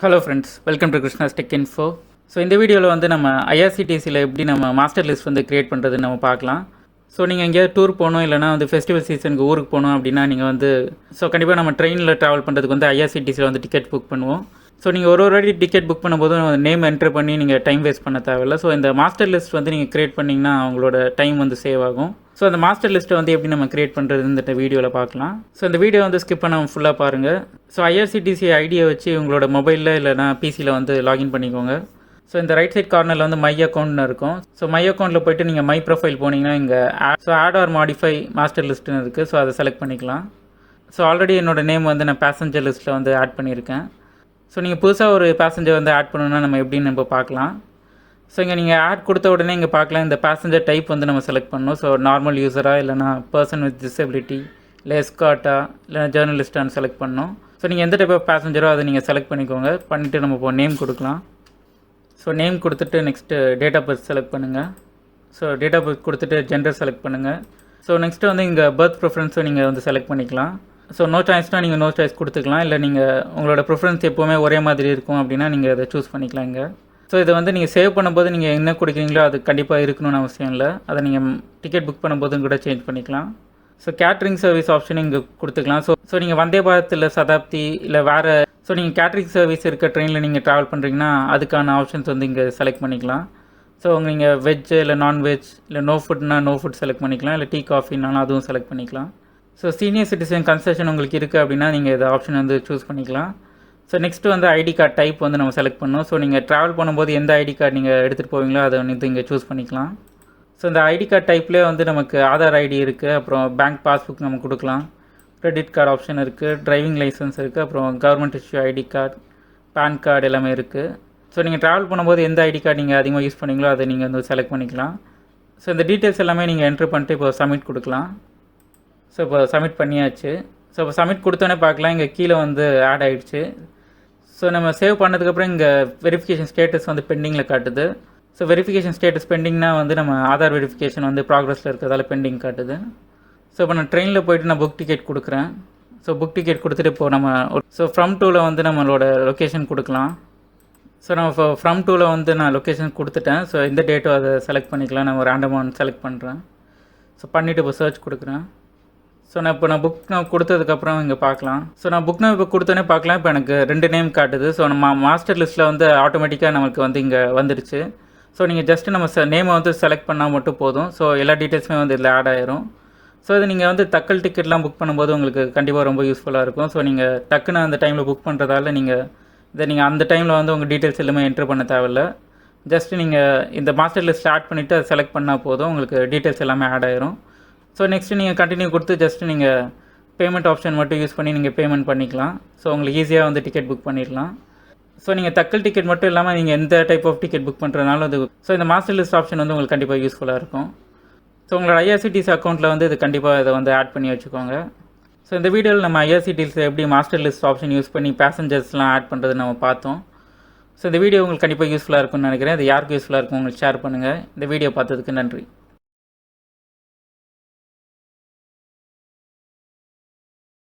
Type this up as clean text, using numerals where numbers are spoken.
Hello friends, welcome to krishnastechinfo. So இந்த வீடியோவில் வந்து நம்ம IRCTCல எப்படி நம்ம மாஸ்டர் லிஸ்ட் வந்து கிரியேட் பண்ணுறது நம்ம பார்க்கலாம். ஸோ நீங்கள் எங்கேயாவது டூர் போகணும் இல்லைனா வந்து ஃபெஸ்டிவல் சீசனுக்கு ஊருக்கு போகணும் அப்படின்னா நீங்கள் வந்து கண்டிப்பாக நம்ம ட்ரெயினில் ட்ராவல் பண்ணுறதுக்கு வந்து IRCTCல வந்து டிக்கெட் புக் பண்ணுவோம். ஸோ நீங்கள் ஒரு வாட்டி டிக்கெட் புக் பண்ணும்போது நேம் என்ட்ரு பண்ணி நீங்கள் டைம் வேஸ்ட் பண்ண தேவையில்லை. ஸோ இந்த மாஸ்டர் லிஸ்ட் வந்து நீங்கள் கிரியேட் பண்ணிங்கன்னா அவங்களோட டைம் வந்து சேவ் ஆகும். ஸோ அந்த மாஸ்டர் லிஸ்ட்டை வந்து எப்படி நம்ம கிரியேட் பண்ணுறது இந்த வீடியோவில் பார்க்கலாம். ஸோ இந்த வீடியோ வந்து ஸ்கிப் பண்ணாமல் ஃபுல்லாக பாருங்கள். ஸோ IRCTC ஐடியை வச்சு உங்களோட மொபைலில் இல்லைனா பிசியில் வந்து லாகின் பண்ணிக்கோங்க. ஸோ இந்த ரைட் சைட் கார்னரில் வந்து மை அக்கௌண்ட்னு இருக்கும். ஸோ மை அக்கௌண்ட்டில் போய்ட்டு நீங்கள் மை ப்ரொஃபைல் போனீங்கன்னா இங்கே ஆட் ஆர் மாடிஃபை மாஸ்டர் லிஸ்ட்டுன்னு இருக்குது. ஸோ அதை செலக்ட் பண்ணிக்கலாம். ஸோ ஆல்ரெடி என்னோடய நேம் வந்து நான் பேசஞ்சர் லிஸ்ட்டில் வந்து ஆட் பண்ணியிருக்கேன். ஸோ நீங்கள் புதுசாக ஒரு பேசஞ்சர் வந்து ஆட் பண்ணணுன்னா நம்ம எப்படின்னு நம்ம பார்க்கலாம். ஸோ இங்கே நீங்கள் ஆட் கொடுத்த உடனே இங்கே பார்க்கலாம் இந்த பேசஞ்சர் டைப் வந்து நம்ம செலக்ட் பண்ணணும். ஸோ நார்மல் யூஸராக இல்லைனா பர்சன் வித் டிசபிலிட்டி இல்லை எஸ்கார்ட்டா இல்லைனா ஜேர்னலிஸ்ட்டான்னு செலக்ட் பண்ணணும். ஸோ நீங்கள் எந்த டைப் ஆஃப் பேசஞ்சரோ அதை நீங்கள் செலக்ட் பண்ணிக்கோங்க. பண்ணிவிட்டு நம்ம இப்போ நேம் கொடுக்கலாம். ஸோ நேம் கொடுத்துட்டு next date of birth select பண்ணுங்கள். ஸோ டேட் ஆஃப் பர்த் கொடுத்துட்டு ஜெண்டர் செலக்ட் பண்ணுங்கள். ஸோ நெக்ஸ்ட்டு வந்து இங்கே பர்த் ப்ரிஃபரன்ஸும் நீங்கள் வந்து செலக்ட் பண்ணிக்கலாம். ஸோ நோ சாய்ஸ்னால் நீங்கள் நோ சாய்ஸ் கொடுத்துக்கலாம். இல்லை நீங்கள் உங்களோட ப்ரிஃபரன்ஸ் எப்போவுமே ஒரே மாதிரி இருக்கும் அப்படின்னா நீங்கள் அதை சூஸ் பண்ணிக்கலாம் இங்கே. ஸோ இதை வந்து நீங்கள் சேவ் பண்ணும்போது நீங்கள் என்ன கொடுக்குறீங்களோ அது கண்டிப்பாக இருக்கணும்னு அவசியம் இல்லை. அதை நீங்கள் டிக்கெட் புக் பண்ணும்போதும் கூட சேஞ்ச் பண்ணிக்கலாம். ஸோ கேட்ரிங் சர்வீஸ் ஆப்ஷன் இங்கே கொடுத்துக்கலாம். ஸோ நீங்கள் வந்தே பாரத் இல்லை சதாப்தி இல்லை வேறு நீங்கள் கேட்ரிங் சர்வீஸ் இருக்க ட்ரெயினில் நீங்கள் ட்ராவல் பண்ணுறீங்கன்னா அதுக்கான ஆப்ஷன்ஸ் வந்து இங்கே செலக்ட் பண்ணிக்கலாம். ஸோ நீங்கள் வெஜ் இல்லை நான்வெஜ் இல்லை நோ ஃபுட்னா நோ ஃபுட் செலக்ட் பண்ணிக்கலாம். இல்லை டீ காஃபினாலும் அதுவும் செலக்ட் பண்ணிக்கலாம். ஸோ சீனியர் சிட்டிசன் கன்செஷன் உங்களுக்கு இருக்குது அப்படின்னா நீங்கள் இந்த ஆப்ஷன் வந்து சூஸ் பண்ணிக்கலாம். ஸோ நெக்ஸ்ட்டு வந்து ஐடி கார்டு டைப் வந்து நம்ம செலக்ட் பண்ணணும். ஸோ நீங்கள் ட்ராவல் பண்ணும்போது எந்த ஐடி கார்டு நீங்கள் எடுத்துகிட்டு போவீங்களோ அதை வந்து இங்கே சூஸ் பண்ணிக்கலாம். ஸோ இந்த ஐடி கார்டு டைப்லேயே வந்து நமக்கு ஆதார் ஐடி இருக்குது, அப்புறம் பேங்க் பாஸ்புக் நம்ம கொடுக்கலாம், கிரெடிட் கார்டு ஆப்ஷன் இருக்குது, டிரைவிங் லைசன்ஸ் இருக்குது, அப்புறம் government issue ID card, PAN card எல்லாமே இருக்குது. ஸோ நீங்கள் ட்ராவல் பண்ணும்போது எந்த ஐடி கார்டு நீங்கள் அதிகமாக யூஸ் பண்ணீங்களோ அதை நீங்கள் வந்து செலக்ட் பண்ணிக்கலாம். ஸோ இந்த டீட்டெயில்ஸ் எல்லாமே நீங்கள் என்ட்ரு பண்ணிட்டு இப்போ சப்மிட் கொடுக்கலாம். ஸோ இப்போ சப்மிட் பண்ணியாச்சு. ஸோ இப்போ சப்மிட் கொடுத்தோன்னே பார்க்கலாம் இங்கே கீழே வந்து ஆட் ஆகிடுச்சு. ஸோ நம்ம சேவ் பண்ணதுக்கப்புறம் இங்கே வெரிஃபிகேஷன் ஸ்டேட்டஸ் வந்து பெண்டிங்கில் காட்டுது. ஸோ வெரிஃபிகேஷன் ஸ்டேட்டஸ் பெண்டிங்னா வந்து நம்ம ஆதார் வெரிஃபிகேஷன் வந்து ப்ராக்ரஸில் இருக்கிறதால பெண்டிங் காட்டுது. ஸோ இப்போ நான் ட்ரெயினில் போய்ட்டு நான் புக் டிக்கெட் கொடுக்குறேன். ஸோ புக் டிக்கெட் கொடுத்துட்டு இப்போ நம்ம ஃப்ரம் டூவில் வந்து நம்மளோட லொக்கேஷன் கொடுக்கலாம். ஸோ நம்ம இப்போ ஃப்ரம் டூவில் வந்து நான் லொக்கேஷன் கொடுத்துட்டேன். ஸோ எந்த டேட்டோ அதை செலக்ட் பண்ணிக்கலாம். நான் ஒரு ரேண்டமாக செலக்ட் பண்ணுறேன். ஸோ பண்ணிவிட்டு இப்போ சர்ச் கொடுக்குறேன். ஸோ நான் புக் நான் கொடுத்ததுக்கப்புறம் இங்கே பார்க்கலாம். ஸோ நான் புக் நான் இப்போ கொடுத்தோன்னே பார்க்கலாம். இப்போ எனக்கு 2 நேம் காட்டுது. ஸோ நம்ம மாஸ்டர் லிஸ்ட்டில் வந்து ஆட்டோமேட்டிக்காக நமக்கு வந்து இங்கே வந்துடுச்சு. ஸோ நீங்கள் ஜஸ்ட்டு நம்ம நேமை வந்து செலக்ட் பண்ணால் மட்டும் போதும். ஸோ எல்லா டீட்டெயில்ஸுமே வந்து இதில் ஆட் ஆயிரும். ஸோ இது நீங்கள் வந்து தக்கல் டிக்கெட்லாம் புக் பண்ணும்போது உங்களுக்கு கண்டிப்பாக ரொம்ப யூஸ்ஃபுல்லாக இருக்கும். ஸோ நீங்கள் டக்குன்னு அந்த டைமில் புக் பண்ணுறதால நீங்கள் அந்த டைமில் வந்து உங்கள் டீட்டெயில்ஸ் எல்லாமே என்ட்ரு பண்ண தேவையில்லை. ஜஸ்ட்டு நீங்கள் இந்த மாஸ்டர் லிஸ்ட் ஆட் பண்ணிவிட்டு அதை செலக்ட் பண்ணால் போதும், உங்களுக்கு டீட்டெயில்ஸ் எல்லாமே ஆட் ஆயிரும். ஸோ நெக்ஸ்ட்டு நீங்கள் கண்டினியூ கொடுத்து ஜஸ்ட்டு நீங்கள் பேமெண்ட் ஆப்ஷன் மட்டும் யூஸ் பண்ணி நீங்கள் பேமெண்ட் பண்ணிக்கலாம். ஸோ உங்களுக்கு ஈஸியாக வந்து டிக்கெட் புக் பண்ணிடலாம். ஸோ நீங்கள் தக்கல் டிக்கெட் மட்டும் இல்லாமல் நீங்கள் எந்த டைப் ஆஃப் டிக்கெட் புக் பண்ணுறதுனாலும் இந்த மாஸ்டர் லிஸ்ட் ஆப்ஷன் வந்து உங்களுக்கு கண்டிப்பாக யூஸ்ஃபுல்லாக இருக்கும். ஸோ உங்களோட IRCTC அக்கௌண்ட்டில் வந்து இது கண்டிப்பாக இதை வந்து ஆட் பண்ணி வச்சுக்கோங்க. ஸோ இந்த வீடியோவில் நம்ம IRCTC எப்படி மாஸ்டர் லிஸ்ட் ஆப்ஷன் யூஸ் பண்ணி பேசஞ்சர்ஸ்லாம் ஆட் பண்ணுறது நம்ம பார்த்தோம். ஸோ இந்த வீடியோ உங்களுக்கு கண்டிப்பாக யூஸ்ஃபுல்லாக இருக்கும்னு நினைக்கிறேன். இது யாருக்கு யூஸ்ஃபுல்லாக இருக்கும் உங்களுக்கு ஷேர் பண்ணுங்கள். இந்த வீடியோ பார்த்ததுக்கு நன்றி.